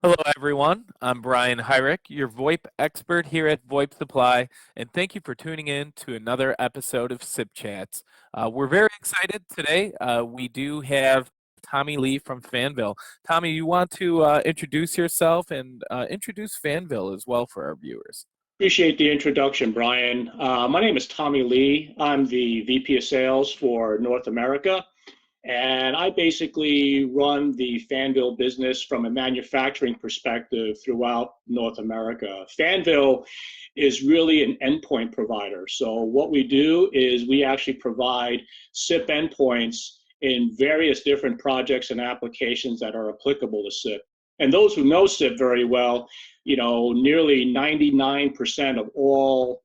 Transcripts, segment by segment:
Hello, everyone. I'm Brian Hyrick, your VoIP expert here at VoIP Supply, and thank you for tuning in to another episode of SIP Chats. We're very excited today. We do have Tommy Lee from Fanville. Tommy, you want to introduce yourself and introduce Fanville as well for our viewers? Appreciate the introduction, Brian. My name is Tommy Lee. I'm the VP of Sales for North America, and I basically run the Fanville business from a manufacturing perspective throughout North America. Fanville is really an endpoint provider. So what we do is we actually provide SIP endpoints in various different projects and applications that are applicable to SIP. And those who know SIP very well, nearly 99% of all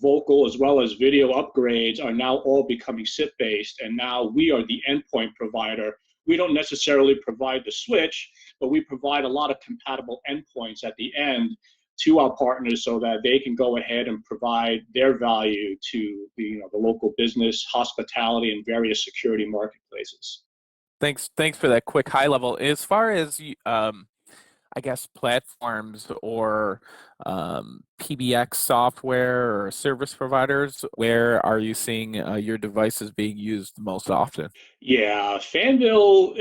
vocal as well as video upgrades are now all becoming SIP based, and now we are the endpoint provider. We don't necessarily provide the switch, but we provide a lot of compatible endpoints at the end to our partners so that they can go ahead and provide their value to the local business, hospitality, and various security marketplaces. Thanks for that quick high level. As far as I guess platforms or PBX software or service providers, where are you seeing your devices being used most often? Yeah, Fanville,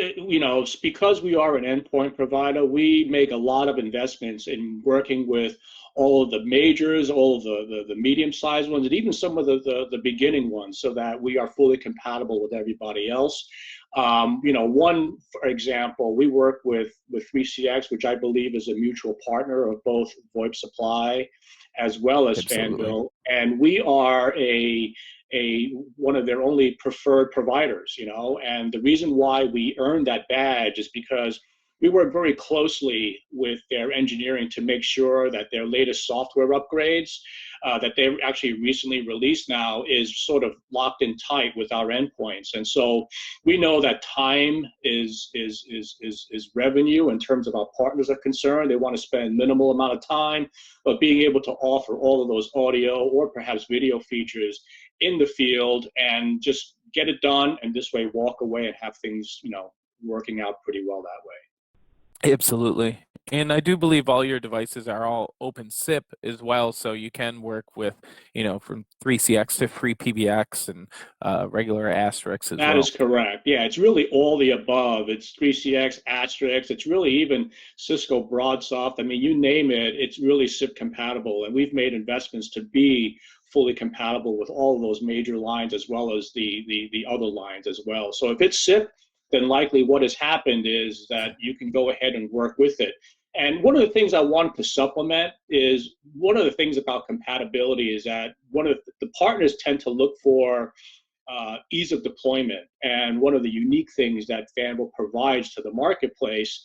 because we are an endpoint provider, we make a lot of investments in working with all of the majors, all of the medium-sized ones, and even some of the beginning ones, so that we are fully compatible with everybody else. One, for example, we work with 3CX, which I believe is a mutual partner of both VoIP Supply as well as Absolutely. Fanville, and we are a one of their only preferred providers, and the reason why we earned that badge is because we work very closely with their engineering to make sure that their latest software upgrades that they actually recently released now is sort of locked in tight with our endpoints. And so we know that time is revenue in terms of our partners are concerned. They want to spend minimal amount of time, but being able to offer all of those audio or perhaps video features in the field and just get it done, and this way walk away and have things working out pretty well that way. Absolutely. And I do believe all your devices are all open SIP as well, so you can work with, from 3CX to free PBX and regular Asterix as That is well. correct. Yeah, it's really all the above. It's 3CX, Asterix. It's really even Cisco BroadSoft. I mean, you name it, it's really SIP compatible. And we've made investments to be fully compatible with all of those major lines as well as the other lines as well. So if it's SIP, then likely what has happened is that you can go ahead and work with it. And one of the things I wanted to supplement is one of the things about compatibility is that one of the partners tend to look for ease of deployment. And one of the unique things that Fanville provides to the marketplace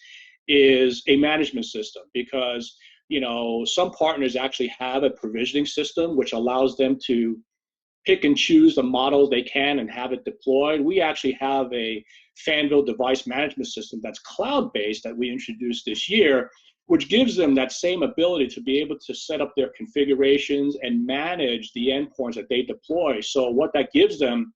is a management system, because some partners actually have a provisioning system which allows them to pick and choose the models they can and have it deployed. We actually have a Fanville device management system that's cloud-based that we introduced this year, which gives them that same ability to be able to set up their configurations and manage the endpoints that they deploy. So what that gives them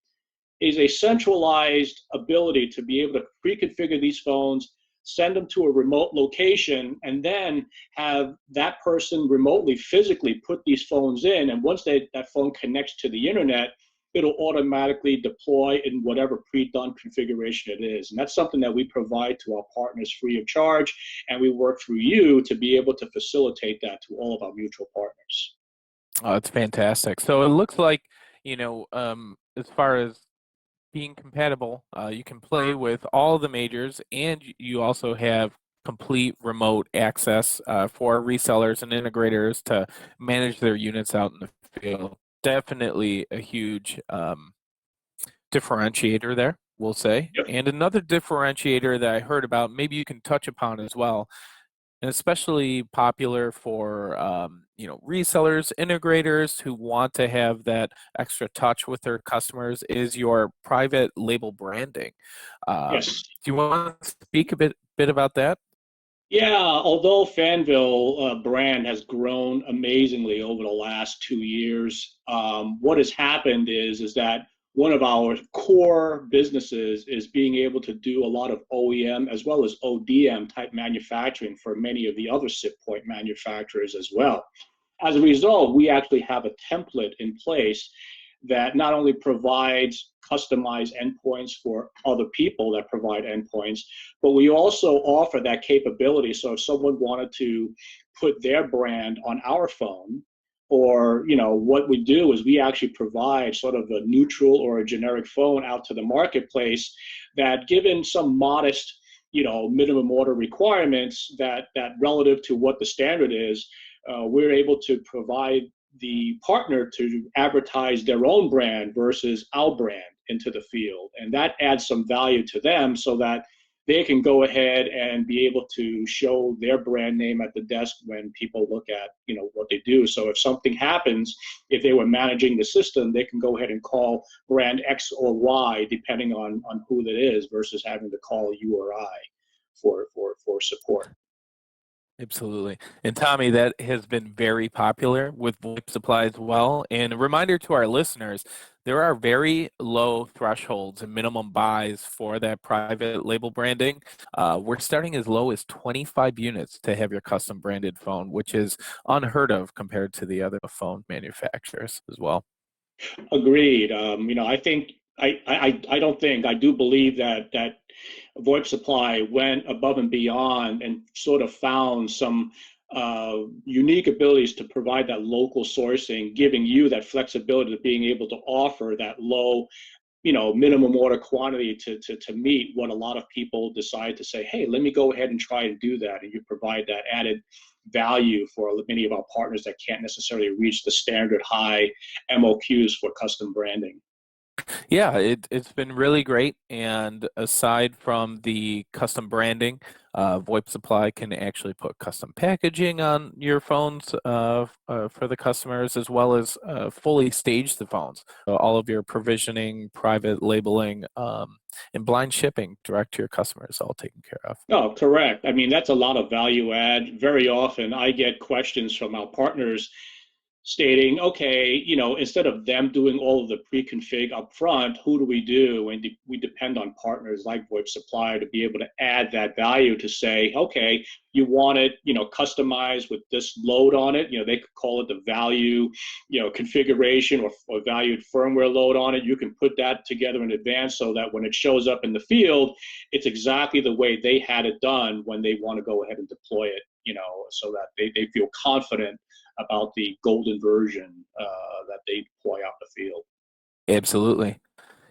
is a centralized ability to be able to pre-configure these phones, send them to a remote location, and then have that person remotely physically put these phones in. And once that phone connects to the internet, it'll automatically deploy in whatever pre-done configuration it is. And that's something that we provide to our partners free of charge. And we work through you to be able to facilitate that to all of our mutual partners. Oh, it's fantastic. So it looks like, as far as being compatible, you can play with all the majors, and you also have complete remote access for resellers and integrators to manage their units out in the field. Definitely a huge differentiator there, we'll say. Yep. And another differentiator that I heard about, maybe you can touch upon as well, and especially popular for resellers, integrators who want to have that extra touch with their customers, is your private label branding. Yes. Do you want to speak a bit about that? Yeah, although Fanville brand has grown amazingly over the last 2 years, what has happened is that one of our core businesses is being able to do a lot of OEM as well as ODM type manufacturing for many of the other SIP point manufacturers as well. As a result, we actually have a template in place that not only provides customized endpoints for other people that provide endpoints, but we also offer that capability. So if someone wanted to put their brand on our phone, or what we do is we actually provide sort of a neutral or a generic phone out to the marketplace that, given some modest minimum order requirements that relative to what the standard is, we're able to provide the partner to advertise their own brand versus our brand into the field. And that adds some value to them so that they can go ahead and be able to show their brand name at the desk when people look at what they do. So if something happens, if they were managing the system, they can go ahead and call brand X or Y depending on who that is, versus having to call you or I for support. Absolutely. And Tommy, that has been very popular with VoIP Supply as well. And a reminder to our listeners, there are very low thresholds and minimum buys for that private label branding. We're starting as low as 25 units to have your custom branded phone, which is unheard of compared to the other phone manufacturers as well. Agreed. I think I do believe that VoIP Supply went above and beyond and sort of found some unique abilities to provide that local sourcing, giving you that flexibility of being able to offer that low, minimum order quantity to meet what a lot of people decide to say, hey, let me go ahead and try and do that. And you provide that added value for many of our partners that can't necessarily reach the standard high MOQs for custom branding. Yeah, it's been really great. And aside from the custom branding, VoIP Supply can actually put custom packaging on your phones for the customers, as well as fully stage the phones. So all of your provisioning, private labeling, and blind shipping direct to your customers, all taken care of. Oh, correct. I mean, that's a lot of value add. Very often I get questions from our partners stating, okay, instead of them doing all of the pre-config up front, who do we do? And we depend on partners like VoIP Supply to be able to add that value to say, okay, you want it, customized with this load on it. They could call it the value, configuration or valued firmware load on it. You can put that together in advance so that when it shows up in the field, it's exactly the way they had it done when they want to go ahead and deploy it, so that they feel confident about the golden version that they deploy out the field. Absolutely.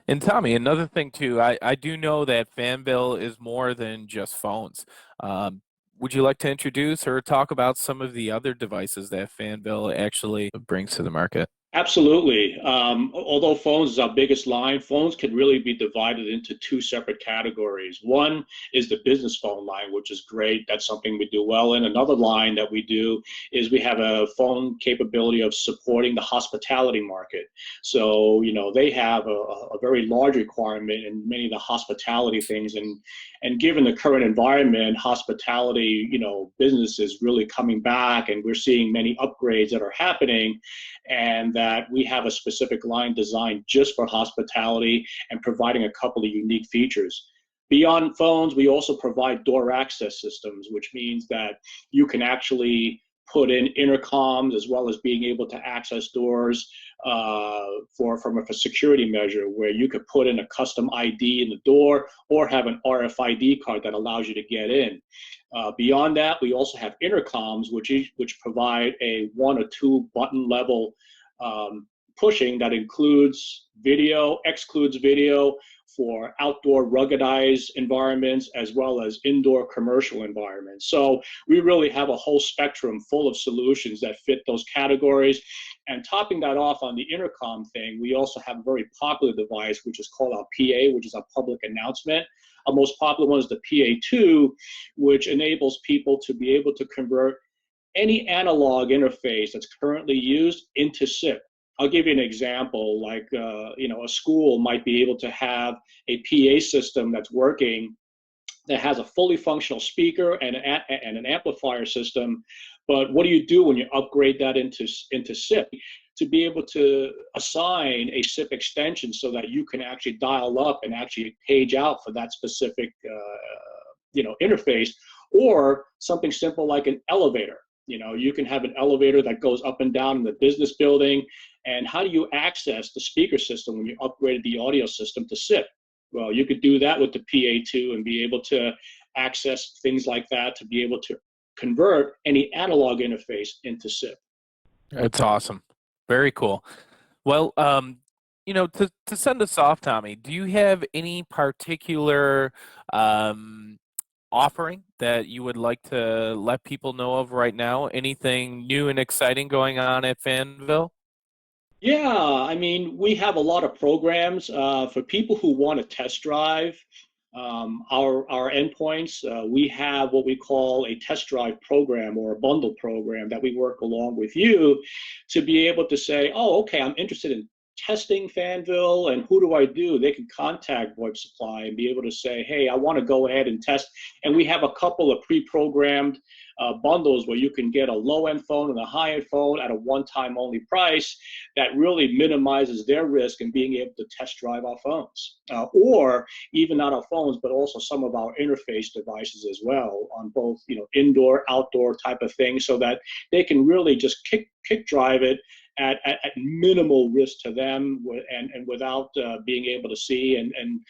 And Tommy, another thing too, I do know that Fanvil is more than just phones. Would you like to introduce or talk about some of the other devices that Fanvil actually brings to the market? Absolutely. Although phones is our biggest line, phones can really be divided into two separate categories. One is the business phone line, which is great. That's something we do well in. Another line that we do is we have a phone capability of supporting the hospitality market. So, they have a very large requirement in many of the hospitality things. And given the current environment, hospitality, business is really coming back, and we're seeing many upgrades that are happening, and that we have a specific line designed just for hospitality and providing a couple of unique features. Beyond phones, we also provide door access systems, which means that you can actually put in intercoms as well as being able to access doors from a security measure, where you could put in a custom ID in the door or have an RFID card that allows you to get in. Beyond that, we also have intercoms, which provide a 1 or 2 button level pushing that excludes video for outdoor ruggedized environments as well as indoor commercial environments. So we really have a whole spectrum full of solutions that fit those categories. And topping that off on the intercom thing, we also have a very popular device, which is called our PA, which is our public announcement. Our most popular one is the PA2, which enables people to be able to convert any analog interface that's currently used into SIP. I'll give you an example, like a school might be able to have a PA system that's working that has a fully functional speaker and an amplifier system. But what do you do when you upgrade that into SIP? to be able to assign a SIP extension so that you can actually dial up and actually page out for that specific interface, or something simple like an elevator. You can have an elevator that goes up and down in the business building. And how do you access the speaker system when you upgraded the audio system to SIP? Well, you could do that with the PA2 and be able to access things like that, to be able to convert any analog interface into SIP. That's awesome. Very cool. Well, to send us off, Tommy, do you have any particular offering that you would like to let people know of right now? Anything new and exciting going on at Fanville? Yeah, I mean, we have a lot of programs for people who want to test drive our endpoints. We have what we call a test drive program, or a bundle program, that we work along with you to be able to say, oh, okay, I'm interested in testing Fanville, and who do I do? They can contact VoIP Supply and be able to say, hey, I want to go ahead and test. And we have a couple of pre-programmed bundles where you can get a low-end phone and a high-end phone at a one-time only price that really minimizes their risk in being able to test drive our phones, or even not our phones, but also some of our interface devices as well, on both indoor, outdoor type of things, so that they can really just kick drive it at minimal risk to them, and without being able to see. And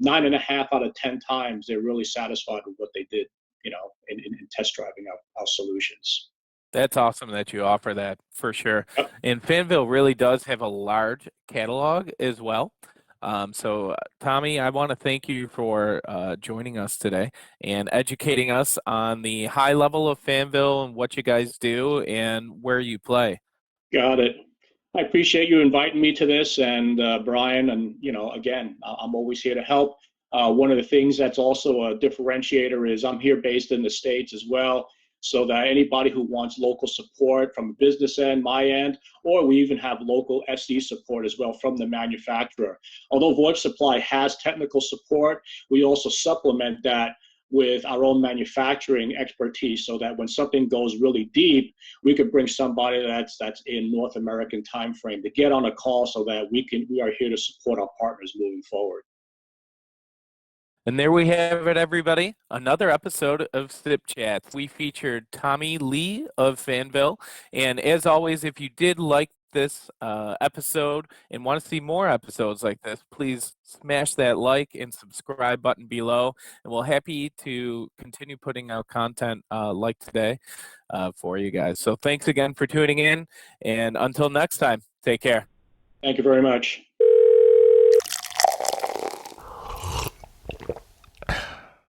9.5 out of 10 times they're really satisfied with what they did, in test driving our solutions. That's awesome that you offer that, for sure. Yep. And Fanville really does have a large catalog as well. So, Tommy, I want to thank you for joining us today and educating us on the high level of Fanville and what you guys do and where you play. Got it. I appreciate you inviting me to this, and Brian, and again, I'm always here to help. One of the things that's also a differentiator is I'm here based in the States as well, so that anybody who wants local support from a business end, my end, or we even have local SE support as well from the manufacturer. Although VoIP Supply has technical support, we also supplement that with our own manufacturing expertise, so that when something goes really deep, we could bring somebody that's in North American time frame to get on a call, so that we are here to support our partners moving forward. And there we have it, everybody. Another episode of SIP Chats. We featured Tommy Lee of Fanville. And as always, if you did like this episode and want to see more episodes like this, please smash that like and subscribe button below. And we're happy to continue putting out content like today for you guys. So thanks again for tuning in. And until next time, take care. Thank you very much.